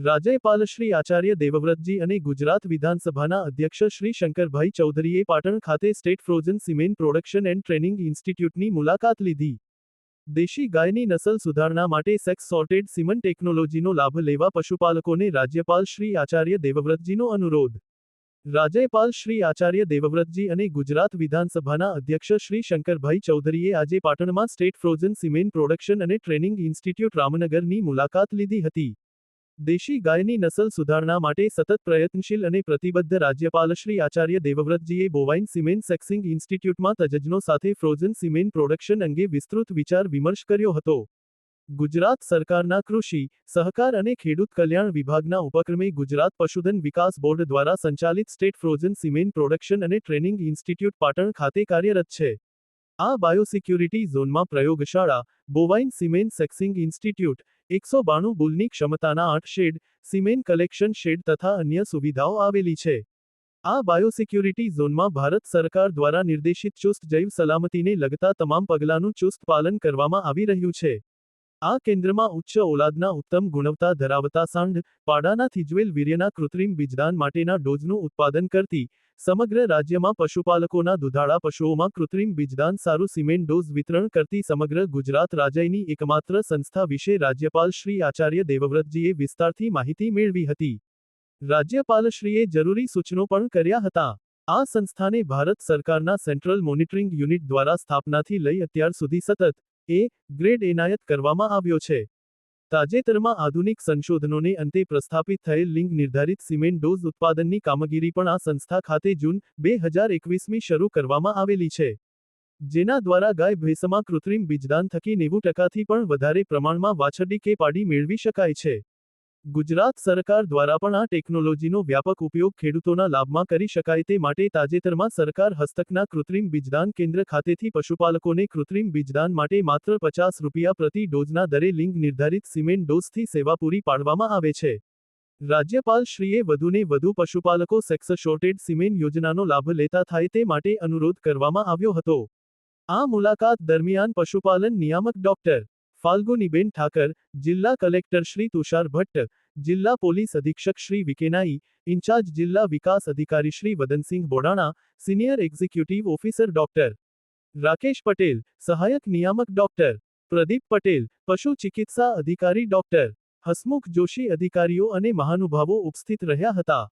રાજ્યપાલ શ્રી આચાર્ય દેવવ્રતજી અને ગુજરાત વિધાનસભાના અધ્યક્ષ શ્રી શંકરભાઈ ચૌધરીએ પાટણ ખાતે state frozen semen production and training ઇન્સ્ટિટ્યૂટની મુલાકાત લીધી. દેશી ગાયની નસલ સુધારણા માટે સેક્સ સોર્ટેડ સિમન ટેકનોલોજીનો લાભ લેવા પશુપાલકોને રાજ્યપાલ શ્રી આચાર્ય દેવવ્રતજીનો અનુરોધ. રાજ્યપાલ શ્રી આચાર્ય દેવવ્રતજી અને ગુજરાત વિધાનસભાના અધ્યક્ષ શ્રી શંકરભાઈ ચૌધરીએ આજે પાટણમાં સ્ટેટ ફ્રોઝન સિમેન્ટ પ્રોડક્શન અને ટ્રેનિંગ ઇન્સ્ટિટ્યૂટ રામનગરની મુલાકાત લીધી હતી. દેશી ગાયની નસલ સુધારણા માટે સતત પ્રયત્નશીલ અને પ્રતિબદ્ધ રાજ્યપાલ શ્રી આચાર્ય દેવવ્રતજીએ બોવાઇન સિમેન્ટ સેક્સિંગ ઇન્સ્ટિટ્યૂટમાં તજજ્ઞો સાથે ફ્રોઝન સિમેન્ટ પ્રોડક્શન અંગે વિસ્તૃત વિચાર વિમર્શ કર્યો હતો. ગુજરાત સરકારના કૃષિ, સહકાર અને ખેડૂત કલ્યાણ વિભાગના ઉપક્રમે ગુજરાત પશુધન વિકાસ બોર્ડ દ્વારા સંચાલિત સ્ટેટ ફ્રોઝન સિમેન્ટ પ્રોડક્શન અને ટ્રેનિંગ ઇન્સ્ટિટ્યૂટ પાટણ ખાતે કાર્યરત છે. આ બાયોસિક્યુરિટી ઝોનમાં પ્રયોગશાળા, બોવાઇન સિમેન્ટ સેક્સિંગ ઇન્સ્ટિટ્યૂટ, 192 બુલની ક્ષમતાના 8 શેડ, સિમેન્ટ કલેક્શન શેડ તથા અન્ય સુવિધાઓ આવેલી છે. આ બાયોસિક્યુરિટી ઝોનમાં ભારત સરકાર દ્વારા નિર્દેશિત ચુસ્ત જૈવ સલામતીને લગતા તમામ પગલાંનું ચુસ્ત પાલન કરવામાં આવી રહ્યું છે. આ કેન્દ્રમાં ઉચ્ચ ઓલાદના ઉત્તમ ગુણવત્તા ધરાવતા સાંઢ, પાડાના થીજવેલ વીર્યના કૃત્રિમ બીજદાન માટેના ડોઝનું ઉત્પાદન કરતી, સમગ્ર રાજ્યમાં પશુપાલકોના દુધાળા પશુઓમાં કૃત્રિમ બીજદાન સારું સિમેન્ટ ડોઝ વિતરણ કરતી સમગ્ર ગુજરાત રાજ્યની એકમાત્ર સંસ્થા વિશે રાજ્યપાલ શ્રી આચાર્ય દેવવ્રતજીએ વિસ્તારથી માહિતી મેળવી હતી. રાજ્યપાલશ્રીએ જરૂરી સૂચનો પણ કર્યા હતા. આ સંસ્થાને ભારત સરકારના સેન્ટ્રલ મોનિટરિંગ યુનિટ દ્વારા સ્થાપનાથી લઈ અત્યાર સુધી સતત એ ગ્રેડ એનાયત કરવામાં આવ્યો છે. તાજેતરમાં આધુનિક સંશોધનોને અંતે પ્રસ્થાપિત થયેલ લિંગ નિર્ધારિત સિમેન્ટ ડોઝ ઉત્પાદનની કામગીરી પણ આ સંસ્થા ખાતે જૂન 2021 શરૂ કરવામાં આવેલી છે. જેના દ્વારા ગાય ભેંસમાં કૃત્રિમ બીજદાન થકી 90% પણ વધારે પ્રમાણમાં વાછરડી કે પાડી મેળવી શકાય છે. ગુજરાત સરકાર દ્વારા પણ આ ટેકનોલોજીનો વ્યાપક ઉપયોગ ખેડૂતોના લાભમાં કરી શકાય તે માટે તાજેતરમાં સરકાર હસ્તકના કૃત્રિમ બીજદાન કેન્દ્ર ખાતેથી પશુપાલકોને કૃત્રિમ બીજદાન માટે માત્ર ₹50 પ્રતિ ડોઝના દરે લિંગ નિર્ધારિત સિમેન્ટ ડોઝથી સેવા પૂરી પાડવામાં આવે છે. રાજ્યપાલશ્રીએ વધુને વધુ પશુપાલકો સેક્સ શોર્ટેડ સિમેન્ટ યોજનાનો લાભ લેતા થાય તે માટે અનુરોધ કરવામાં આવ્યો હતો. આ મુલાકાત દરમિયાન પશુપાલન નિયામક ડોક્ટર ફાલ્ગુનીબેન ઠાકર, જિલ્લા કલેક્ટર શ્રી તુષાર ભટ્ટ, જિલ્લા પોલીસ અધિક્ષક શ્રી વિકેનાઈ, ઇન્ચાર્જ જિલ્લા વિકાસ અધિકારી Shri Vadansinh Bodana, senior executive officer doctor Rakesh Patel, સહાયક નિયામક ડોક્ટર પ્રદીપ પટેલ, પશુ ચિકિત્સા અધિકારી ડોક્ટર હસમુખ જોશી અધિકારીઓ અને મહાનુભાવો ઉપસ્થિત રહ્યા હતા.